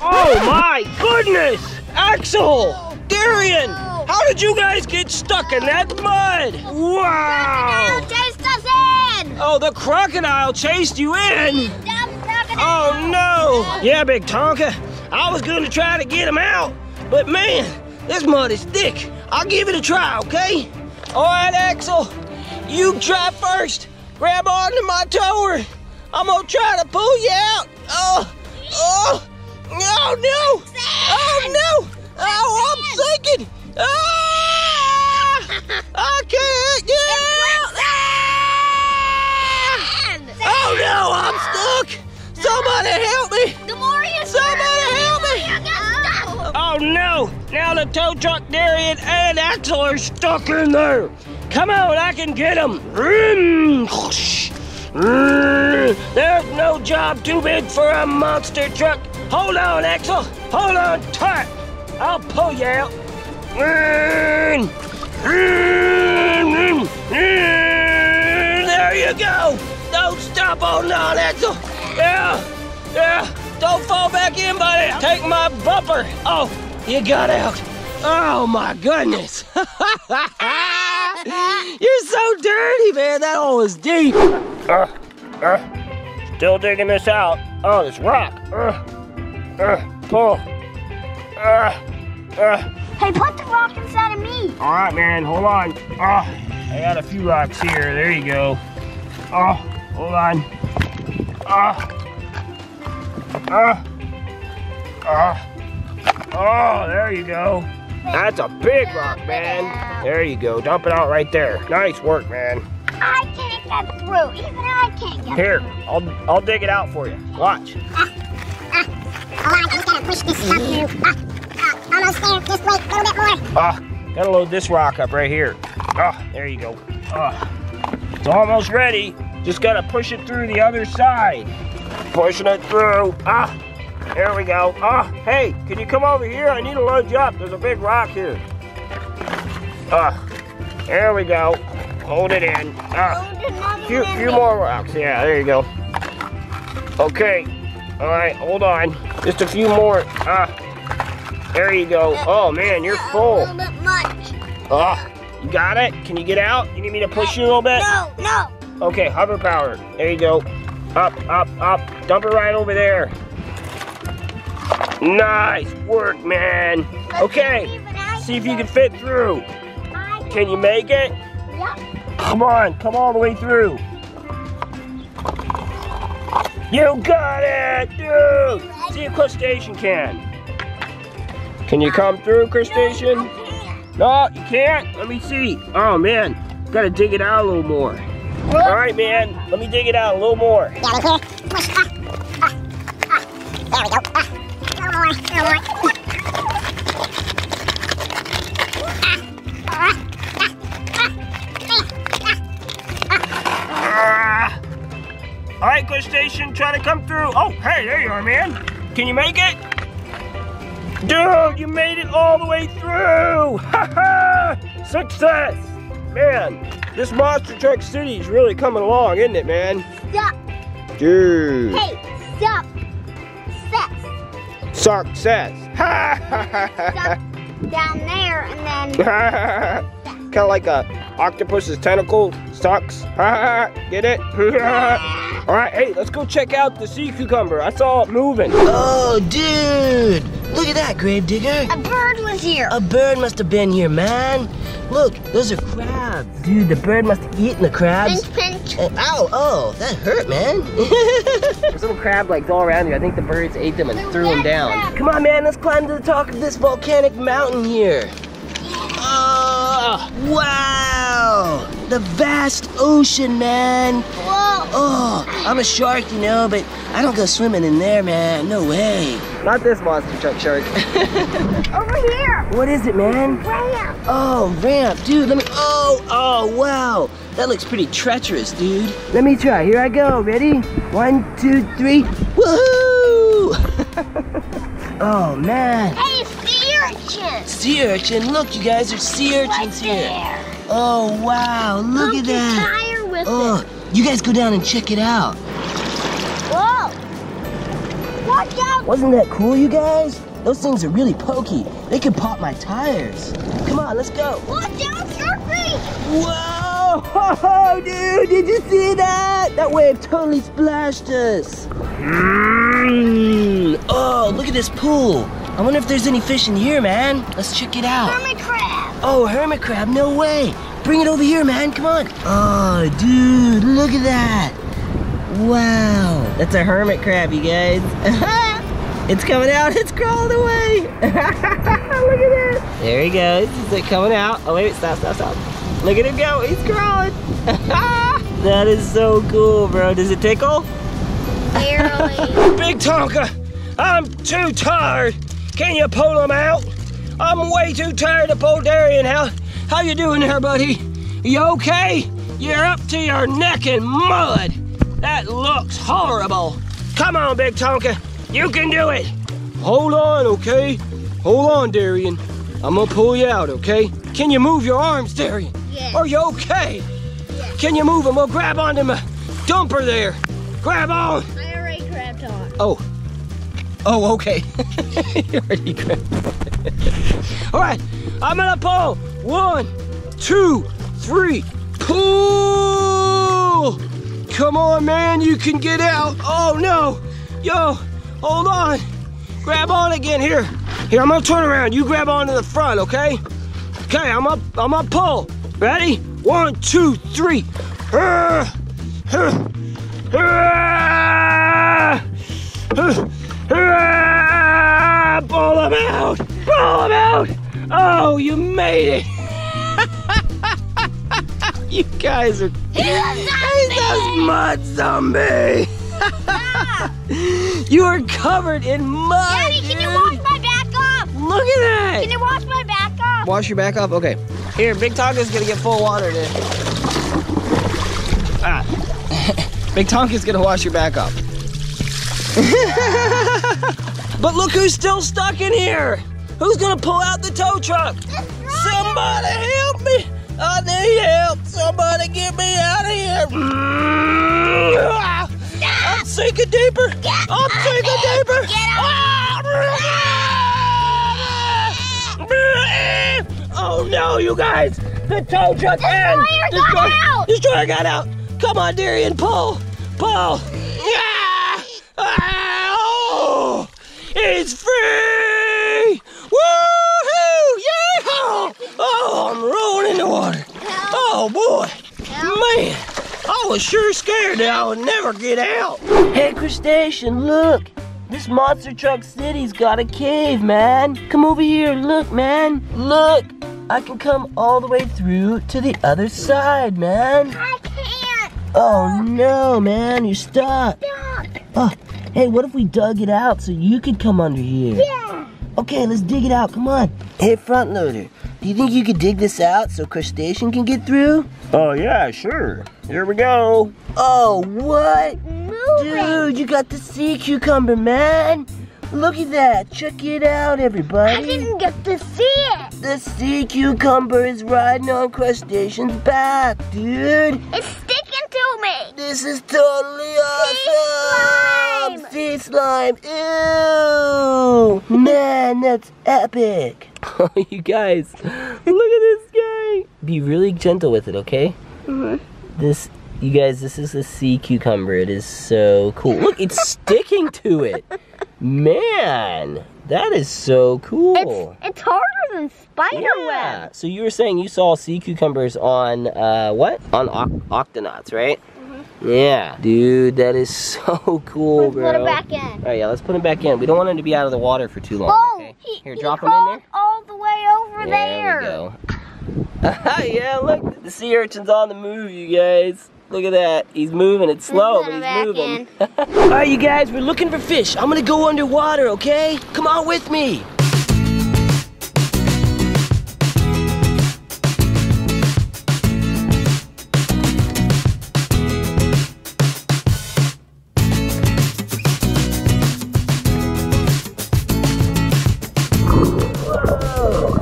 Oh my goodness! Axel! Darian! How did you guys get stuck in that mud? Wow! Chased us in! Oh, the crocodile chased you in! Oh no! Yeah, Big Tonka. I was gonna try to get him out, but man, this mud is thick. I'll give it a try, okay? All right, Axel. You try first. Grab onto my tower. I'm gonna try to pull you out. Oh no! Oh no! Oh, I'm sinking! Ah! I can't get out! Ah! Oh no, I'm stuck! Somebody help me! Somebody help me! Oh no! Now the tow truck, Darian, and Axel are stuck in there! Come on, I can get them! There's no job too big for a monster truck! Hold on, Axel! Hold on tight! I'll pull you out! There you go! Don't stop holding on, Axel! Yeah! Don't fall back in, buddy! Take my bumper! Oh, you got out! Oh my goodness! You're so dirty, man! That hole is deep! Still digging this out. Oh, this rock! Pull! Hey, put the rock inside of me! Alright, man, hold on. I got a few rocks here. There you go. Oh, hold on. Oh, there you go. That's a big rock, man. There you go. Dump it out right there. Nice work, man. I can't get through. Even I can't get Here, through. I'll dig it out for you. Watch. Hold on, I just gotta push this stuff through. Almost there. Just wait a little bit more. Gotta load this rock up right here. There you go. It's almost ready. Just gotta push it through the other side. Pushing it through. There we go. Hey, can you come over here? I need to load you up. There's a big rock here. There we go. Hold it in. Few more rocks. Yeah, there you go. Okay. All right, hold on. Just a few more. There you go. Oh man, you're full. A little bit much. You got it? Can you get out? You need me to push you a little bit? No. Okay, hover power. There you go. Up. Dump it right over there. Nice work, man. Okay, see if you can fit through. Can you make it? Yep. Come on, come all the way through. You got it, dude. See if Crustacean can. Can you come through, Crustacean? No, you can't. Let me see. Oh man, gotta dig it out a little more. All right, man. Let me dig it out a little more. There we go. All right, Crustacean, try to come through. Oh, hey, there you are, man. Can you make it? Dude, you made it all the way through. Ha-ha! Success. Man, this Monster Truck City is really coming along, isn't it, man? Stop. Dude. Hey, stop. Success. Ha ha ha Stop down there and then. Kind of like a octopus's tentacle sucks. Get it? All right, hey, let's go check out the sea cucumber. I saw it moving. Oh, dude. Look at that, Gravedigger. A bird was here. A bird must have been here, man. Look, those are crabs. Dude, the bird must have eaten the crabs. Pinch. Ow, oh, that hurt, man. There's little crab legs all around here. I think the birds ate them and threw them down. Crab. Come on, man, let's climb to the top of this volcanic mountain here. Wow! The vast ocean, man. Whoa. Oh, I'm a shark, you know, but I don't go swimming in there, man. No way. Not this monster truck shark. Over here. What is it, man? Ramp. Oh, ramp, dude. Let me. Oh, wow. That looks pretty treacherous, dude. Let me try. Here I go. Ready? 1, 2, 3. Woohoo! Oh, man. Hey, sea urchin. Sea urchin. Look, you guys, there's sea urchins here. There. Oh, wow. Look at that. Tire with Oh, you guys go down and check it out. Whoa. Whoa. Watch out! Wasn't that cool, you guys? Those things are really pokey. They could pop my tires. Come on, let's go. Watch out, Sharpie! Whoa! Oh, dude, did you see that? That wave totally splashed us. Oh, look at this pool. I wonder if there's any fish in here, man. Let's check it out. Hermit crab! Oh, hermit crab, no way. Bring it over here, man, come on. Oh, dude, look at that. Wow, that's a hermit crab, you guys. It's coming out, it's crawling away. Look at that. There he goes, is it coming out? Oh, wait, stop. Look at him go, he's crawling. That is so cool, bro. Does it tickle? Barely. Big Tonka, I'm too tired. Can you pull him out? I'm way too tired to pull Darian. How you doing there, buddy? You okay? You're up to your neck in mud. That looks horrible. Come on, Big Tonka. You can do it. Hold on, okay? Hold on, Darian. I'm gonna pull you out, okay? Can you move your arms, Darian? Yes. Are you okay? Yes. Can you move them? Well, grab onto my dumper there. Grab on. I already grabbed on. Oh, okay. You already grabbed on. All right, I'm gonna pull. 1, 2, 3, pull! Come on, man, you can get out. Oh, no. Yo, hold on. Grab on again, here. Here, I'm gonna turn around. You grab onto the front, okay? Okay, I'm gonna pull. Ready? 1, 2, 3. Pull him out! Pull him out! Oh, you made it! You guys are... He's a mud zombie! You are covered in mud, Daddy, can you wash my back off? Look at that! Can you wash my back off? Wash your back off? Okay. Here, Big Tonka's gonna get full water today. Big Tonka's gonna wash your back off. But look who's still stuck in here! Who's gonna pull out the tow truck? Somebody help me! I need help! Somebody get me out of here! I'm sinking deeper! I'm sinking deeper! Oh no, you guys! The tow truck Destroyer got out! Come on, Darian, pull! Pull! Oh! It's free! Woohoo! Yeah! Oh, I'm rolling in the water. Oh boy! Man, I was sure scared that I would never get out. Hey, Crustacean, look! This monster truck city's got a cave, man. Come over here, look, man. Look! I can come all the way through to the other side, man. I can't. Oh no, man, you're stuck. Oh, hey, what if we dug it out so you could come under here? Yeah. Okay, let's dig it out, come on. Hey, front loader, do you think you could dig this out so Crustacean can get through? Oh, yeah, sure. Here we go. Oh, what? Dude, you got the sea cucumber, man. Look at that. Check it out, everybody. I didn't get to see it. The sea cucumber is riding on Crustacean's back, dude. It's sticking to me. This is totally awesome. Sea slime. Ew. Man, that's epic. Oh, you guys, look at this guy. Be really gentle with it, okay? You guys, this is a sea cucumber. It is so cool. Look, it's sticking to it. Man, that is so cool. It's harder than spider web. So you were saying you saw sea cucumbers on, what? On octonauts, right? Yeah. Dude, that is so cool, Let's bro. put it back in. All right, yeah, let's put him back in. We don't want him to be out of the water for too long, Oh, okay? Here, he drop him in there. all the way over there. There we go. Yeah, look, the sea urchin's on the move, you guys. Look at that. He's moving. It's slow, but he's moving. All right, you guys, we're looking for fish. I'm gonna go underwater, okay? Come on with me. Whoa.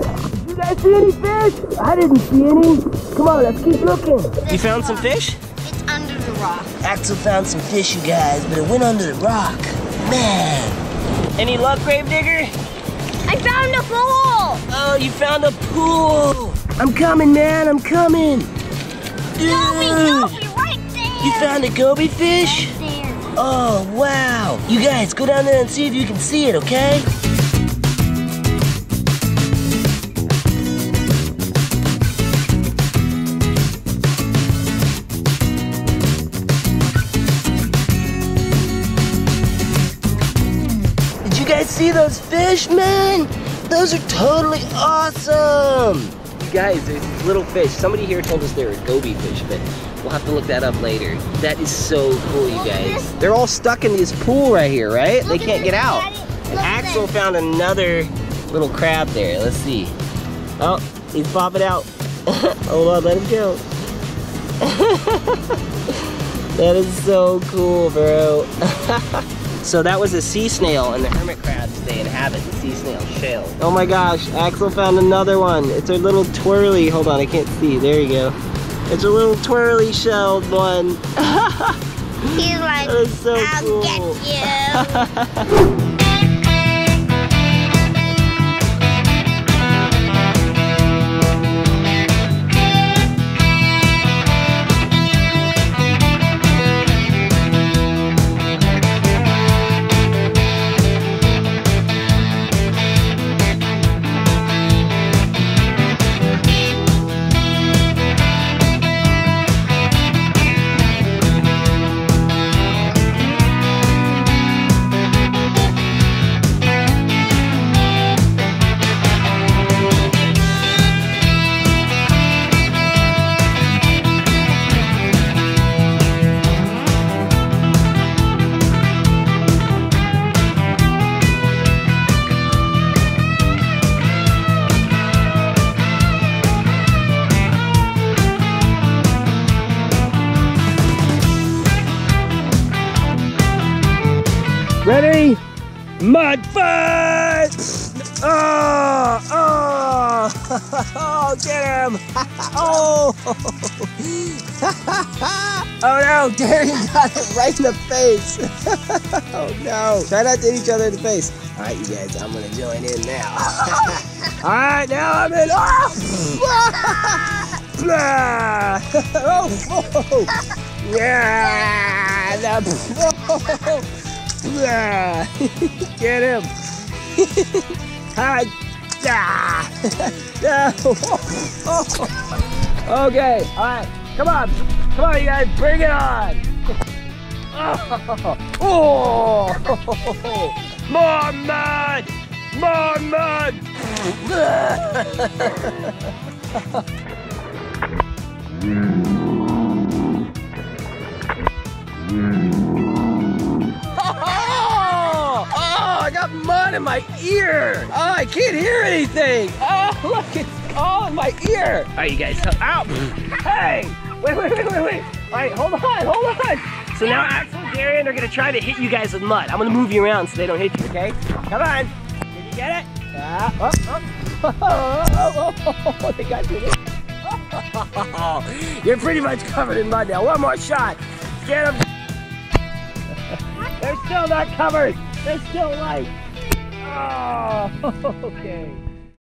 Did you guys see any fish? I didn't see any. Come on, let's keep looking. You found some fish? It's under the rock. Axel found some fish, you guys, but it went under the rock. Man, Any luck, Gravedigger? I found a pool! Oh, you found a pool! I'm coming, man, I'm coming! Goby, right there! You found a goby fish? Right there. Oh, wow! You guys, go down there and see if you can see it, okay? Did you guys see those fish, man? Those are totally awesome! You guys, there's these little fish. Somebody here told us they were goby fish, but we'll have to look that up later. That is so cool, you guys. They're all stuck in this pool right here, right? They can't get out. And Axel found another little crab there. Let's see. Oh, he's popping out. Hold on, let him go. That is so cool, bro. So that was a sea snail, and the hermit crabs, they inhabit the sea snail shell. Oh my gosh, Axel found another one. It's a little twirly, hold on, I can't see, there you go. It's a little twirly shelled one. He's like, that is so I'll cool. get you. Ready? Mud fight! Oh, oh, oh, get him! Oh, oh no, Darian got it right in the face. Oh no, try not to hit each other in the face. All right, you guys, I'm gonna join in now. All right, now I'm in. Oh, oh, yeah, get him! Hi! Okay, alright, come on, you guys, bring it on! Oh! More mud! More mud! I got mud in my ear. Oh, I can't hear anything. Oh, look, it's all in my ear. All right, you guys, ow. Hey, wait. All right, hold on. So now Axel and Darian are gonna try to hit you guys with mud. I'm gonna move you around so they don't hit you, okay? Come on. Did you get it? They got you. You're pretty much covered in mud now. One more shot. Get them. They're still not covered. They're still light. Oh, okay.